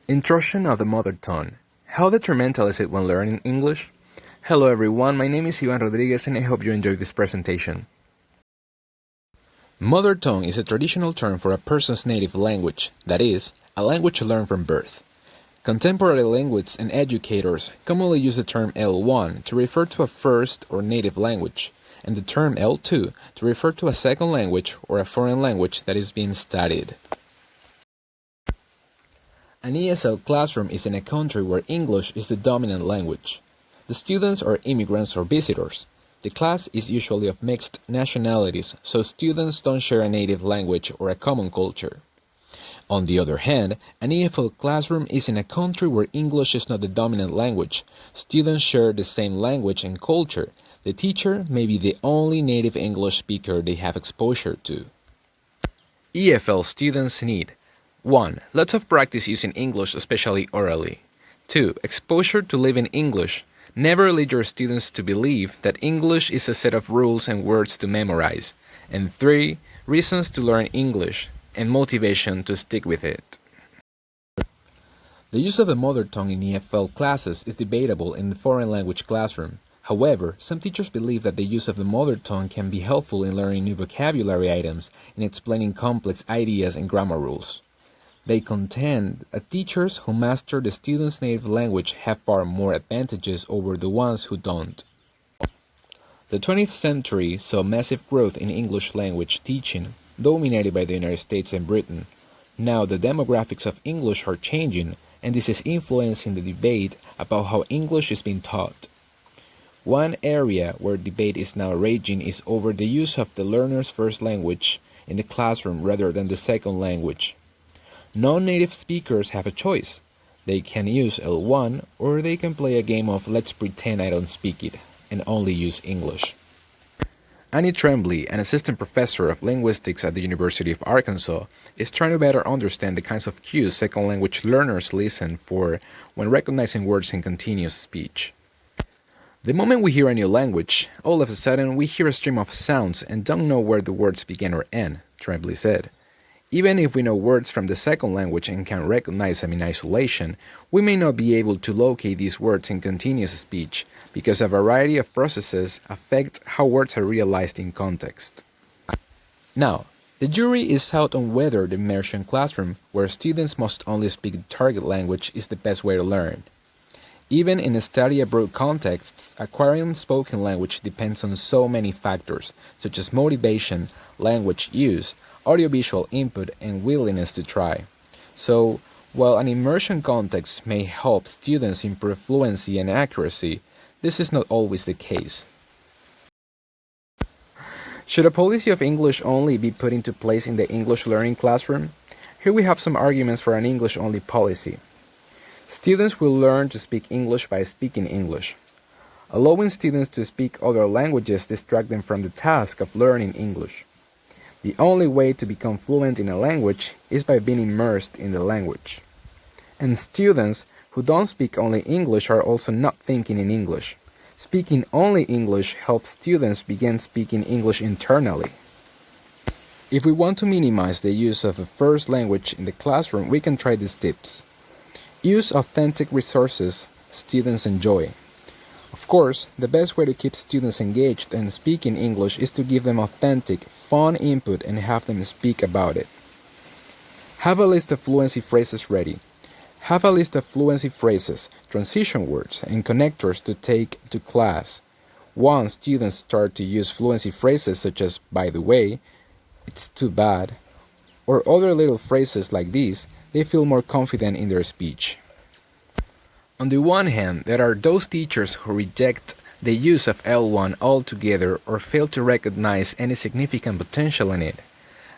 Introduction of the mother tongue. How detrimental is it when learning English? Hello everyone, my name is Ivan Rodriguez and I hope you enjoyed this presentation. Mother tongue is a traditional term for a person's native language, that is, a language learned from birth. Contemporary linguists and educators commonly use the term L1 to refer to a first or native language, and the term L2 to refer to a second language or a foreign language that is being studied. An ESL classroom is in a country where English is the dominant language. The students are immigrants or visitors. The class is usually of mixed nationalities, so students don't share a native language or a common culture. On the other hand, an EFL classroom is in a country where English is not the dominant language. Students share the same language and culture. The teacher may be the only native English speaker they have exposure to. EFL students need 1. Lots of practice using English, especially orally. 2. Exposure to living English. Never lead your students to believe that English is a set of rules and words to memorize. And 3. Reasons to learn English and motivation to stick with it. The use of the mother tongue in EFL classes is debatable in the foreign language classroom. However, some teachers believe that the use of the mother tongue can be helpful in learning new vocabulary items and explaining complex ideas and grammar rules. They contend that teachers who master the student's native language have far more advantages over the ones who don't. The 20th century saw massive growth in English language teaching, dominated by the United States and Britain. Now the demographics of English are changing, and this is influencing the debate about how English is being taught. One area where debate is now raging is over the use of the learner's first language in the classroom rather than the second language. Non-native speakers have a choice. They can use L1 or they can play a game of let's pretend I don't speak it and only use English. Annie Tremblay, an assistant professor of linguistics at the University of Arkansas, is trying to better understand the kinds of cues second language learners listen for when recognizing words in continuous speech. The moment we hear a new language, all of a sudden we hear a stream of sounds and don't know where the words begin or end, Tremblay said. Even if we know words from the second language and can recognize them in isolation, we may not be able to locate these words in continuous speech because a variety of processes affect how words are realized in context. Now, the jury is out on whether the immersion classroom, where students must only speak the target language, is the best way to learn. Even in study abroad contexts, acquiring spoken language depends on so many factors, such as motivation, language use, audiovisual input, and willingness to try. So, while an immersion context may help students improve fluency and accuracy, this is not always the case. Should a policy of English only be put into place in the English learning classroom? Here we have some arguments for an English-only policy. Students will learn to speak English by speaking English. Allowing students to speak other languages distracts them from the task of learning English. The only way to become fluent in a language is by being immersed in the language. And students who don't speak only English are also not thinking in English. Speaking only English helps students begin speaking English internally. If we want to minimize the use of a first language in the classroom, we can try these tips. Use authentic resources students enjoy. Of course, the best way to keep students engaged and speaking English is to give them authentic, fun input and have them speak about it. Have a list of fluency phrases ready. Have a list of fluency phrases, transition words, and connectors to take to class. Once students start to use fluency phrases such as by the way, it's too bad, or other little phrases like these, they feel more confident in their speech. On the one hand, there are those teachers who reject the use of L1 altogether or fail to recognize any significant potential in it.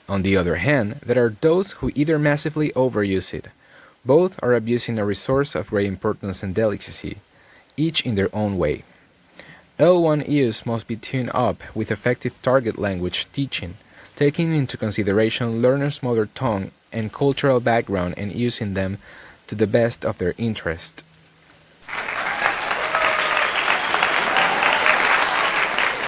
On the other hand, there are those who either massively overuse it. Both are abusing a resource of great importance and delicacy, each in their own way. L1 use must be tuned up with effective target language teaching, taking into consideration learners' mother tongue and cultural background and using them to the best of their interest.